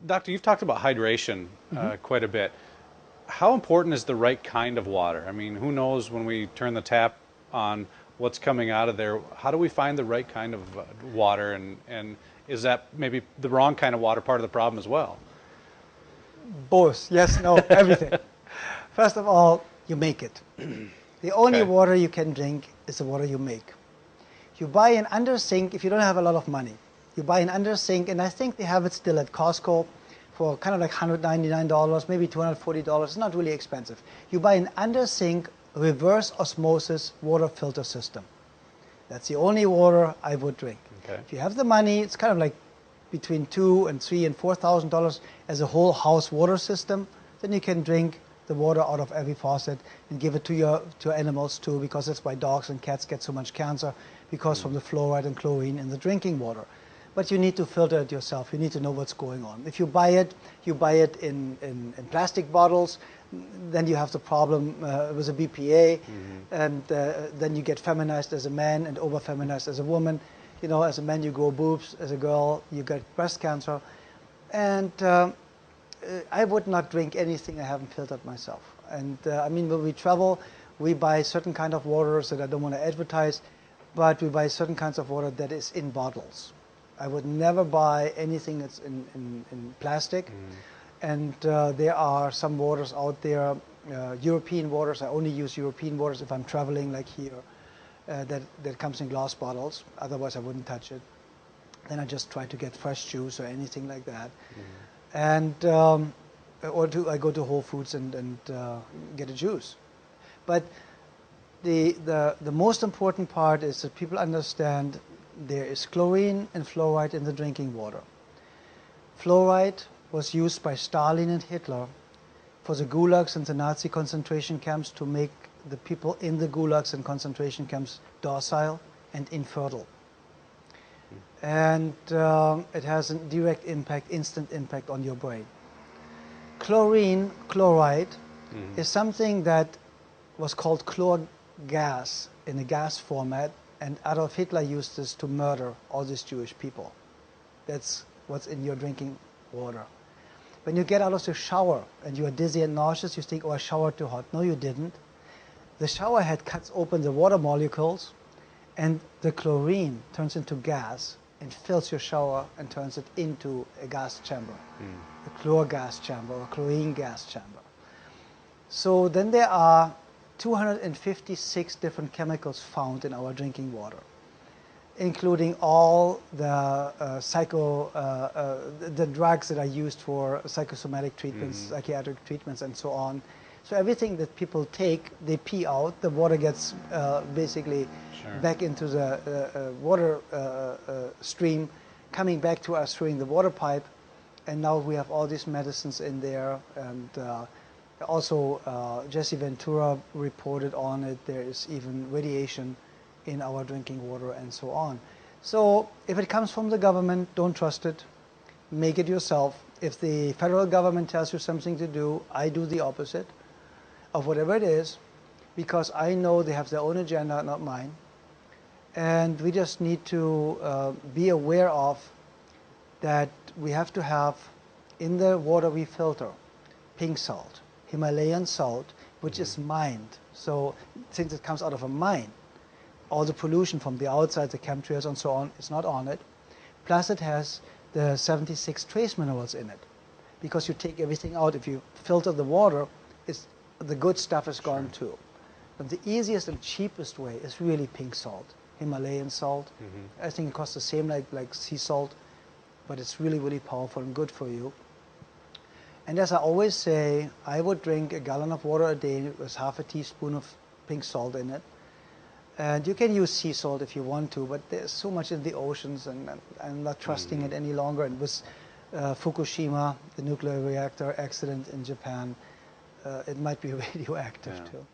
Doctor, you've talked about hydration quite a bit. How important is the right kind of water? I mean, who knows when we turn the tap on what's coming out of there? How do we find the right kind of water, and is that maybe the wrong kind of water part of the problem as well? Both, yes, no, everything. First of all, you make it. The only water you can drink is the water you make. You buy an under sink if you don't have a lot of money. You buy an under sink, and I think they have it still at Costco for kind of like $199, maybe $240. It's not really expensive. You buy an under sink reverse osmosis water filter system. That's the only water I would drink. Okay. If you have the money, it's kind of like between $2,000 and $3,000 and $4,000 as a whole house water system. Then you can drink the water out of every faucet and give it to your animals too, because that's why dogs and cats get so much cancer, because from the fluoride and chlorine in the drinking water. But you need to filter it yourself. You need to know what's going on. If you buy it in plastic bottles, then you have the problem with a BPA, and then you get feminized as a man and over-feminized as a woman. You know, as a man you grow boobs, as a girl you get breast cancer. And I would not drink anything I haven't filtered myself. And I mean, when we travel, we buy certain kind of waters that I don't want to advertise, but we buy certain kinds of water that is in bottles. I would never buy anything that's in plastic. And there are some waters out there, European waters. I only use European waters if I'm traveling, like here, that comes in glass bottles. Otherwise, I wouldn't touch it. Then I just try to get fresh juice or anything like that. And I go to Whole Foods and get a juice. But the most important part is that people understand there is chlorine and fluoride in the drinking water. Fluoride was used by Stalin and Hitler for the gulags and the Nazi concentration camps to make the people in the gulags and concentration camps docile and infertile. And it has a direct impact, instant impact on your brain. Chloride, is something that was called chlor gas in a gas format, and Adolf Hitler used this to murder all these Jewish people. That's what's in your drinking water. When you get out of the shower and you are dizzy and nauseous, you think, oh, I showered too hot. No, you didn't. The shower head cuts open the water molecules, and the chlorine turns into gas and fills your shower and turns it into a gas chamber, a chlor gas chamber or chlorine gas chamber. So then there are 256 different chemicals found in our drinking water, including all the the drugs that are used for psychosomatic treatments, psychiatric treatments, and so on. So everything that people take, they pee out. The water gets basically back into the water stream, coming back to us through the water pipe. And now we have all these medicines in there. And also Jesse Ventura reported on it. There is even radiation in our drinking water and so on. So if it comes from the government, don't trust it. Make it yourself. If the federal government tells you something to do, I do the opposite of whatever it is, because I know they have their own agenda, not mine. And we just need to be aware of that we have to have in the water we filter pink salt, Himalayan salt, which is mined. So since it comes out of a mine, all the pollution from the outside, the chemtrails and so on, is not on it. Plus it has the 76 trace minerals in it. Because you take everything out, if you filter the water, the good stuff is gone too. But the easiest and cheapest way is really pink salt, Himalayan salt. I think it costs the same like sea salt, but it's really, really powerful and good for you. And as I always say, I would drink a gallon of water a day with half a teaspoon of pink salt in it. And you can use sea salt if you want to, but there's so much in the oceans, and I'm not trusting it any longer. And with Fukushima, the nuclear reactor accident in Japan, it might be radioactive too.